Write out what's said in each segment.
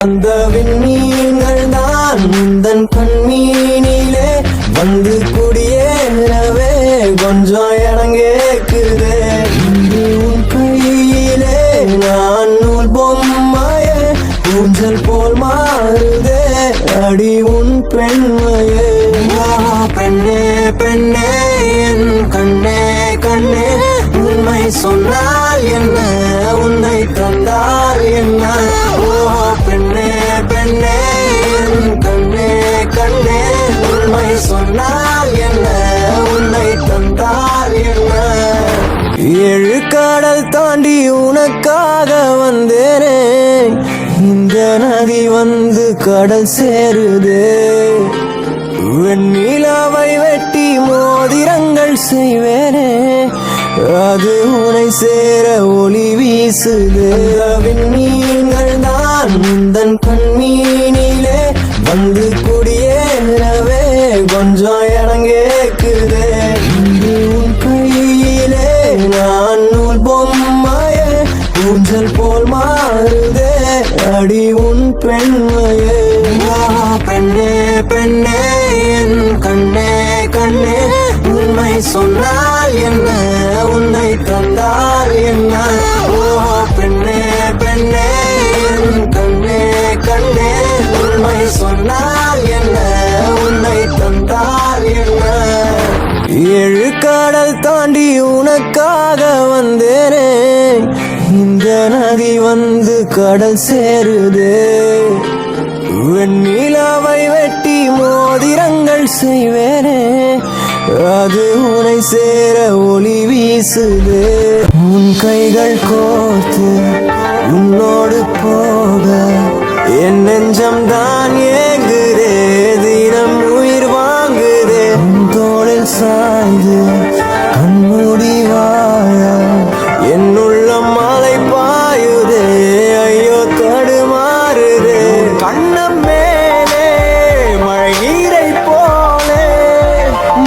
அந்த விண்மீன்கள் தான் உந்தன் கண்மீனிலே வந்து குடியேறவே கொஞ்சம் இடம் கேக்குதே. உன் கையிலே நான் நூல் பொம்மையே ஊஞ்சல் போல் மாறுதே அடி உன் பெண்மையே. பெண்ணே பெண்ணே என் கண்ணே கண்ணே உண்மை சொன்னால் என்ன உன்னை தந்தால் என்ன. பெண்ணே பெண்ணே என் கண்ணே கண்ணே உண்மை சொன்னால் என்ன உன்னை தந்தால் என்ன. ஏழு கடல் தாண்டி உனக்காக வந்தேனே இந்த நதி வந்து கடல் சேருதே. வெண்ணிலாவை வெட்டி மோதிரங்கள் செய்வேனே அது உனை சேர ஒளி வீசுது. விண்மீன்கள் தான் உந்தன் கண்மீனிலே வந்து குடியேறவே கொஞ்சம் இடம் கேக்குதே. உன் கையிலே நான் நூல் பொம்மையே ஊஞ்சல் போல் மாறுதே அடி உன் பெண்மையே. பெண்ணே பெண்ணே என் கண்ணே கண்ணே உண்மை சொன்னால் என்ன உன்னை தந்தால் என்ன. பெண்ணே பெண்ணே என் கண்ணே கண்ணே உண்மை சொன்னால் என்ன உன்னை தந்தால் என்ன. ஏழு கடல் தாண்டி உனக்காக வந்தேனே இந்த நதி வந்து கடல் சேருதே. வெண்ணிலாவை வெட்டி மோதிரங்கள் செய்வேனே அது உனை சேர ஒளி வீசுது. உன் கைகள் கோர்த்து உன்னோடு போக என் நெஞ்சம் தான் ஏங்குதே தினம் உயிர் வாங்குதே. உன் தோளில் சாய்ந்து கண்மூடி வாழ என் உள்ளம் மலை பாயுதே ஐயோ தடுமாறுதே. கண்ணம் மேலே மழை நீரை போலே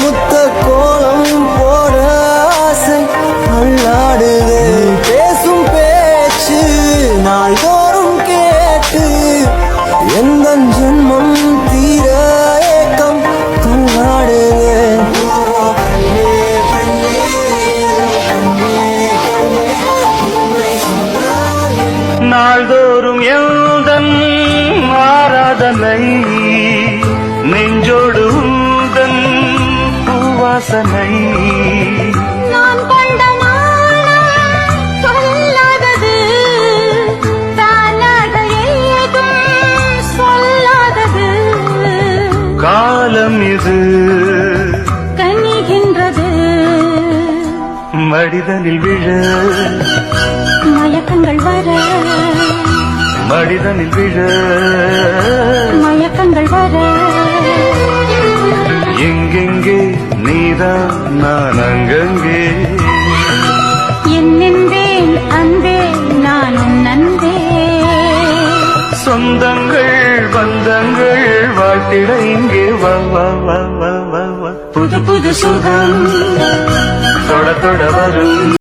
முத்த கோலம் போட ஆசை அல்லாடுதே. பேசும் பேச்சு நாள்தோறும் கேட்டு எந்த ஜென்மம் தீர ஏக்கம் தள்ளாடுதே. நாள்தோறும் எந்தன் ஆராதனை நெஞ்சோடு உந்தன் பூவாசனை. நான் கொண்ட நாணம் சொல்லாதது தானாக ஏதும் சொல்லாதது. காலம் இது கனிகின்றது மடிதனில் விழ மயக்கங்கள் வர மடிதனில் விழ மயக்கங்கள் வர. எங்கெங்கே நீதான் நான் அங்கங்கே என்னென்பேன் அன்பே நானும் நன்பே. சொந்தங்கள் பந்தங்கள் வாழ்த்திட இங்கே வா வா வா வா வா வா. புது புது சுகம் தொட தொட வரும்